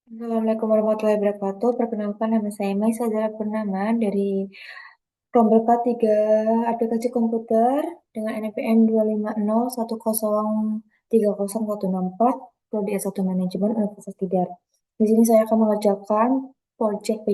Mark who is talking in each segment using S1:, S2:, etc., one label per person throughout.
S1: Assalamualaikum warahmatullahi wabarakatuh. Perkenalkan nama saya Maisa Zara Purnama dari kelompok K3 aplikasi komputer dengan NPM 250103014 Prodi S1 Manajemen Universitas Tidar. Di sini saya akan mengerjakan proyek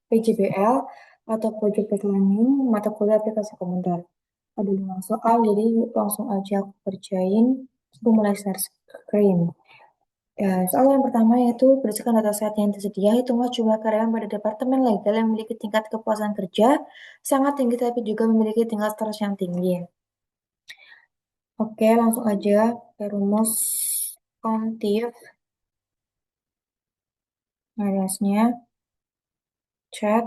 S1: PJBL atau Project Based Learning mata kuliah aplikasi komputer. Ada 5 soal, jadi langsung aja aku kerjain. Aku mulai share screen. Ya, soal yang pertama yaitu berdasarkan dataset yang tersedia, hitunglah jumlah karyawan pada Departemen Legal yang memiliki tingkat kepuasan kerja sangat tinggi tapi juga memiliki tingkat stres yang tinggi. Oke, langsung aja ke rumus kontif aliasnya chat.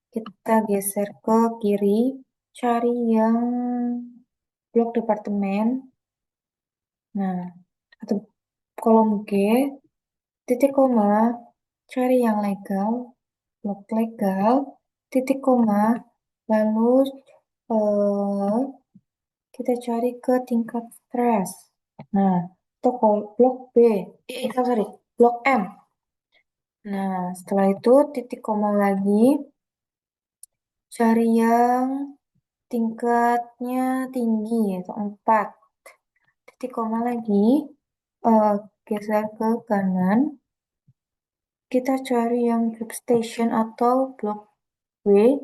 S1: Kita geser ke kiri, cari yang blok departemen. Nah, atau kolom G, titik koma, cari yang legal, blok legal, titik koma, lalu eh, kita cari ke tingkat stres. Nah, itu blok B, sorry, blok M. Nah, setelah itu titik koma lagi, cari yang tingkatnya tinggi, yaitu 4. Titik koma lagi, eh, geser ke kanan, kita cari yang job station atau blok W.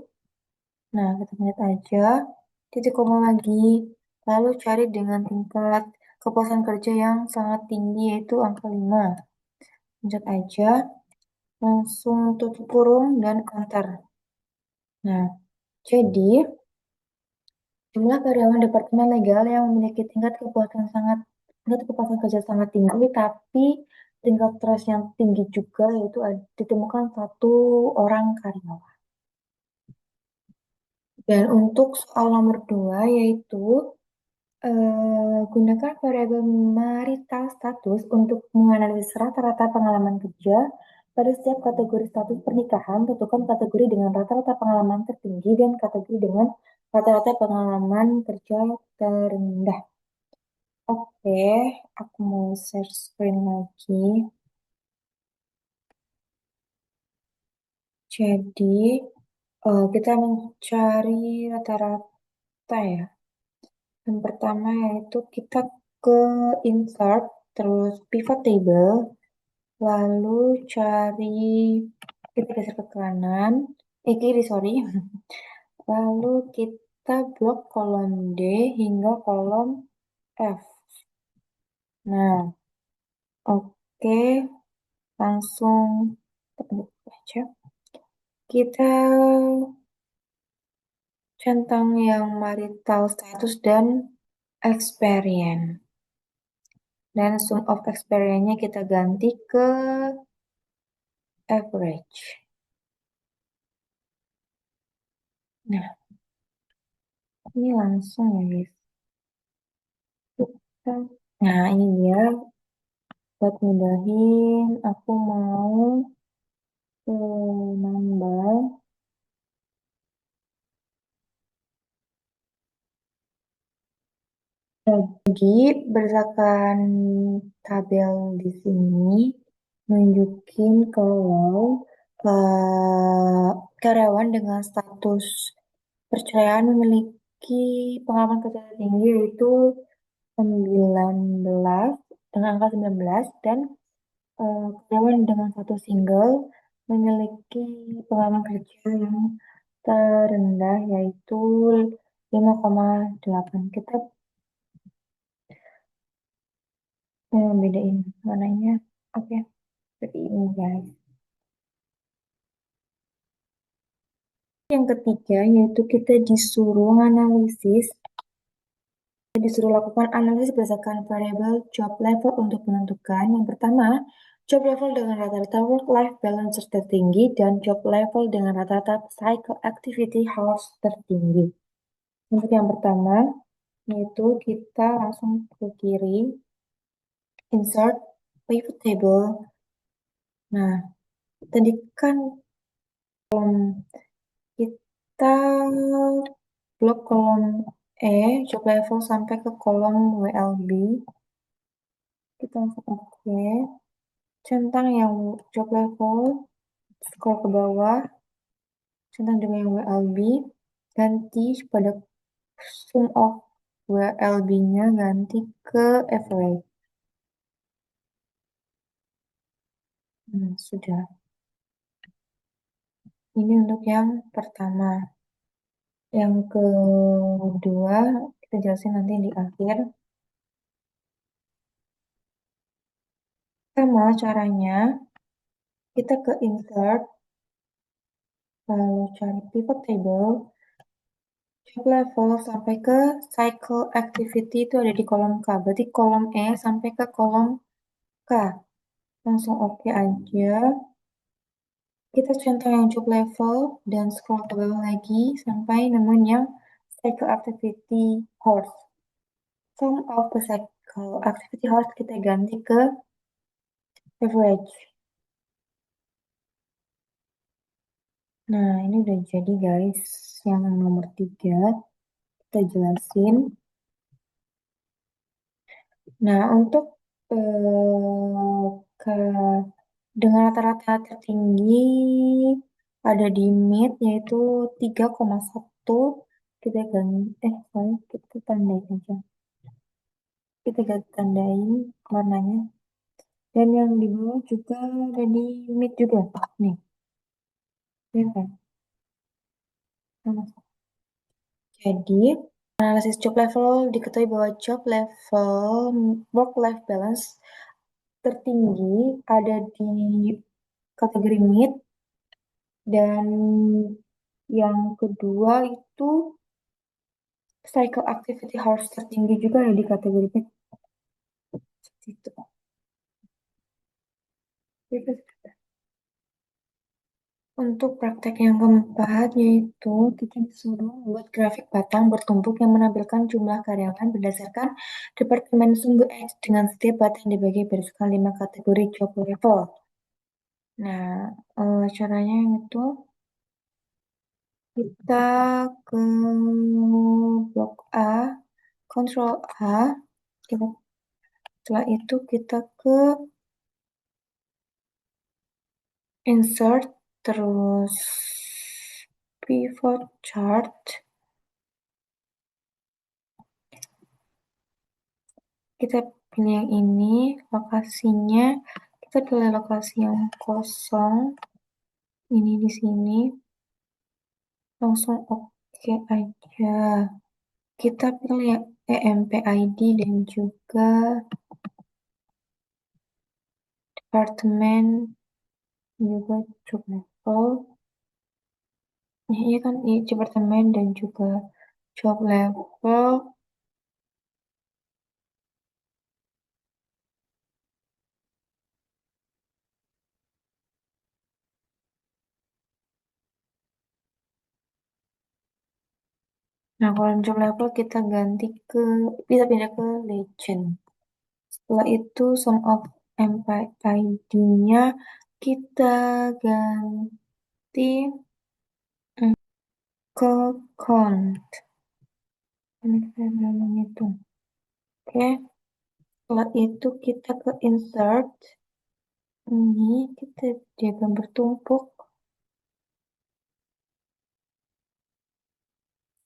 S1: Nah, kita lihat aja, titik koma lagi, lalu cari dengan tingkat kepuasan kerja yang sangat tinggi, yaitu angka 5. Pencet aja, langsung tutup kurung dan enter. Nah, jadi jumlah karyawan Departemen Legal yang memiliki tingkat kepuasan kerja sangat tinggi, tapi tingkat stres yang tinggi juga, yaitu ditemukan 1 orang karyawan. Dan untuk soal nomor 2, yaitu gunakan variabel marital status untuk menganalisis rata-rata pengalaman kerja pada setiap kategori status pernikahan. Tentukan kategori dengan rata-rata pengalaman tertinggi dan kategori dengan rata-rata pengalaman kerja terendah. Oke, aku mau share screen lagi. Jadi, kita mencari rata-rata ya. Yang pertama yaitu kita ke insert, terus pivot table, lalu cari, kita geser ke kanan, kiri, sorry. Lalu kita blok kolom D hingga kolom F. Nah, oke, langsung kita aja. Kita centang yang marital status dan experience. Dan sum of experience-nya kita ganti ke average. Nah, ini langsung ya guys. Nah, ini dia. Buat mudahin, aku mau nambah. Jadi, berdasarkan tabel di sini, nunjukin kalau karyawan dengan status perceraian memiliki pengalaman kerja tinggi yaitu 19 dengan angka 19 dan karyawan dengan satu single memiliki pengalaman kerja yang terendah yaitu 5,8. Kita bedain warnanya. Oke, seperti ini guys. Yang ketiga yaitu kita disuruh lakukan analisis berdasarkan variabel job level untuk menentukan. Yang pertama, job level dengan rata-rata work-life balance tertinggi dan job level dengan rata-rata cycle activity hours tertinggi. Untuk yang pertama, yaitu kita langsung ke kiri, insert, pivot table. Nah, tadi kan kita blok kolom job level sampai ke kolom WLB. Kita langsung oke. centang yang job level, scroll ke bawah, centang dengan yang WLB, ganti pada sum of WLB-nya ganti ke average. Sudah. Ini untuk yang pertama. Yang kedua, kita jelasin nanti di akhir. Sama caranya, kita ke insert, lalu cari pivot table, job level sampai ke cycle activity itu ada di kolom K. Berarti kolom E sampai ke kolom K. Langsung oke aja. Kita centang yang job level dan scroll ke bawah lagi sampai nemuin yang cycle activity horse. Sum of the cycle activity horse kita ganti ke average. Nah, ini udah jadi guys. Yang nomor 3 kita jelasin. Nah, untuk dengan rata-rata tertinggi ada di mid yaitu 3,1, kita ganti sorry, kita tandain aja. Kita tandain warnanya. Dan yang di bawah juga ada di mid juga. Nih, ya kan? Sama. Jadi, analisis job level diketahui bahwa job level work-life balance tertinggi ada di kategori mid, dan yang kedua itu cycle activity harus tertinggi juga ada di kategori mid. Seperti itu. Untuk praktek yang keempat, yaitu kita disuruh membuat grafik batang bertumpuk yang menampilkan jumlah karyawan berdasarkan Departemen Sumber X dengan setiap batang dibagi berdasarkan 5 kategori job level. Nah, caranya itu kita ke blok A, Ctrl A, setelah itu kita ke insert, terus pivot chart. Kita pilih yang ini, lokasinya kita pilih lokasi yang kosong. Ini di sini. Langsung oke aja. Kita pilih EMP ID dan juga departemen, juga job level. Ini kan ini departemen dan juga job level. Nah, kalau job level kita ganti ke, bisa pindah ke legend. Setelah itu sum of MP ID-nya kita ganti ke count. Ini kita namanya itu. Oke. Setelah itu kita ke insert. Ini kita jadikan bertumpuk.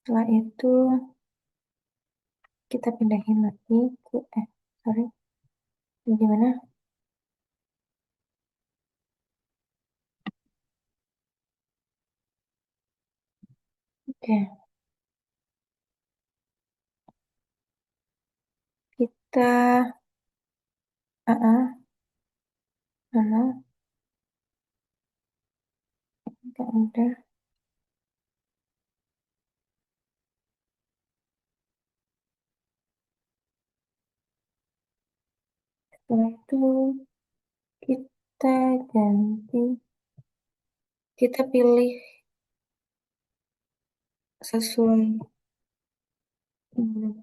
S1: Setelah itu kita pindahin lagi ke sorry. Gimana? Oke. Kita mana? Enggak ada. Setelah itu kita ganti, kita pilih sesuai untuk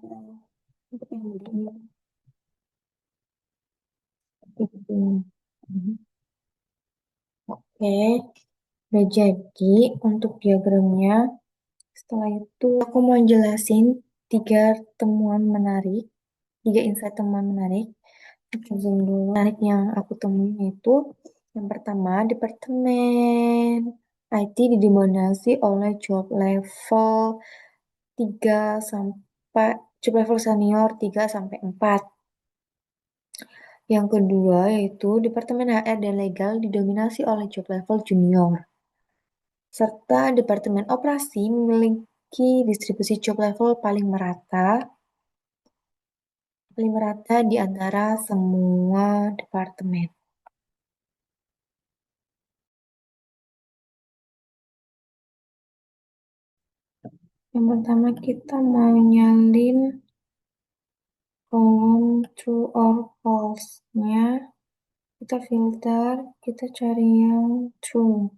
S1: yang begini. Oke, udah jadi untuk diagramnya. Setelah itu aku mau jelasin 3 temuan menarik, 3 insight temuan menarik. Aku zoom dulu. Menarik yang aku temuin itu yang pertama, Departemen IT didominasi oleh tiga sampai job level senior 3 sampai 4. Yang kedua yaitu Departemen HR dan Legal didominasi oleh job level junior. Serta Departemen Operasi memiliki distribusi job level paling merata di antara semua departemen. Yang pertama kita mau nyalin kolom true or false-nya. Kita filter, kita cari yang true.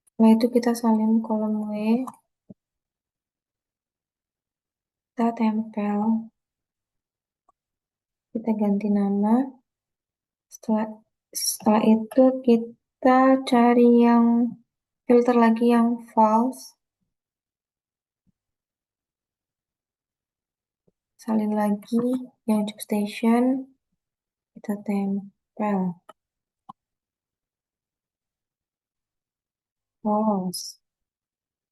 S1: Setelah itu kita salin kolom W, kita tempel, kita ganti nama. Setelah itu kita cari yang filter lagi yang false, salin lagi yang job station, kita tempel false.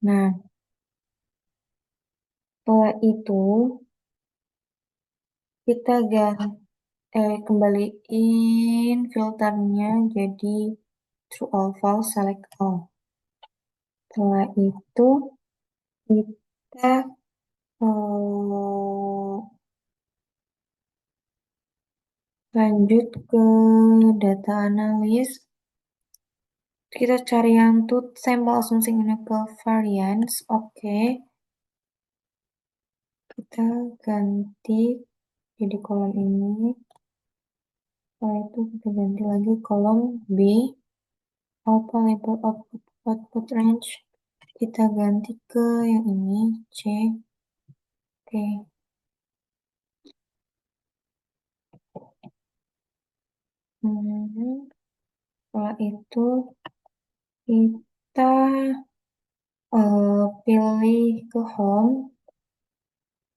S1: Nah, setelah itu kita kembaliin filternya jadi true all false select all. Setelah itu kita lanjut ke data analis. Kita cari yang sample assumption unique variance. Oke. Kita ganti jadi kolom ini. Setelah itu kita ganti lagi kolom B. Apa label output range. Kita ganti ke yang ini C. Oke. Setelah itu kita pilih ke home,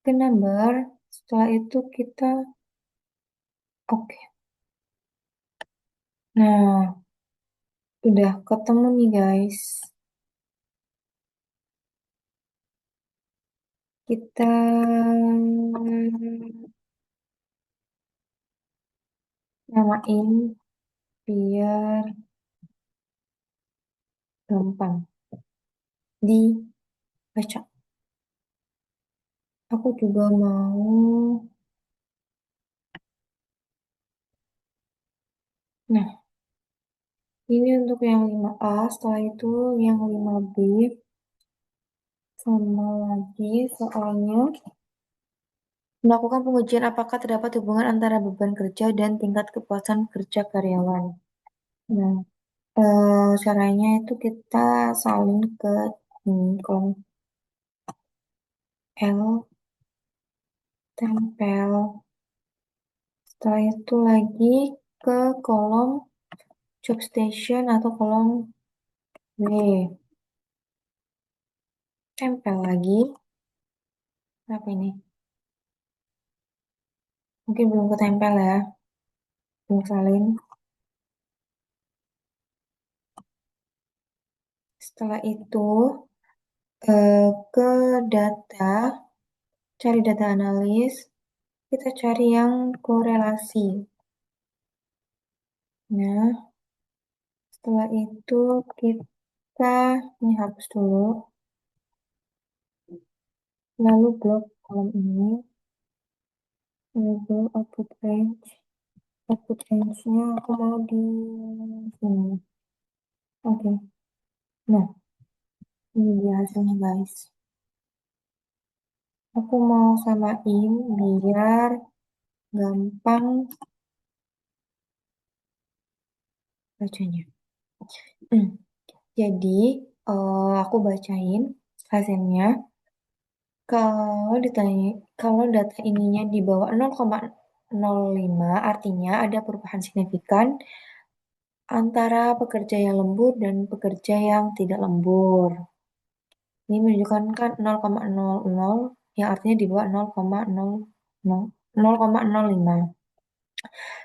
S1: ke number. Setelah itu kita oke. Nah, udah ketemu nih guys. Kita namain biar gampang dibaca. Aku juga mau. Nah, ini untuk yang 5A, setelah itu yang 5B. Sama lagi soalnya melakukan pengujian apakah terdapat hubungan antara beban kerja dan tingkat kepuasan kerja karyawan. Nah, caranya itu kita salin ke kolom L, tempel. Setelah itu lagi ke kolom job station atau kolom W. Tempel lagi. Apa ini? Mungkin belum ketempel ya. Belum salin. Setelah itu ke data, cari data analis. Kita cari yang korelasi. Nah, setelah itu kita ini hapus dulu. Lalu blok kolom ini. Lalu output range. Output range-nya aku mau di sini. Oke. Nah, ini dia hasilnya guys. Aku mau samain biar gampang bacanya. Jadi, aku bacain hasilnya. Kalau data ininya di bawah 0,05 artinya ada perubahan signifikan antara pekerja yang lembur dan pekerja yang tidak lembur. Ini menunjukkan kan 0,00 yang artinya di bawah 0,05.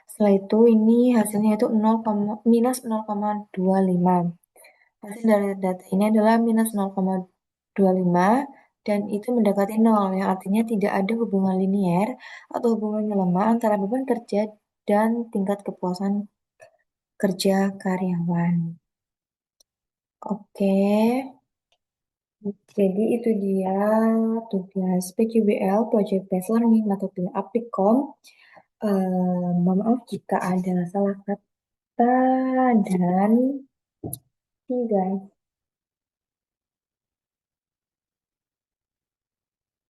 S1: Setelah itu ini hasilnya itu 0, minus 0,25. Hasil dari data ini adalah minus 0,25 dan itu mendekati 0, yang artinya tidak ada hubungan linier atau hubungan yang lemah antara beban kerja dan tingkat kepuasan kerja karyawan. Oke, jadi itu dia tugas PQBL, Project Based Learning, metode Applikom. Mohon maaf jika ada salah kata dan see you guys.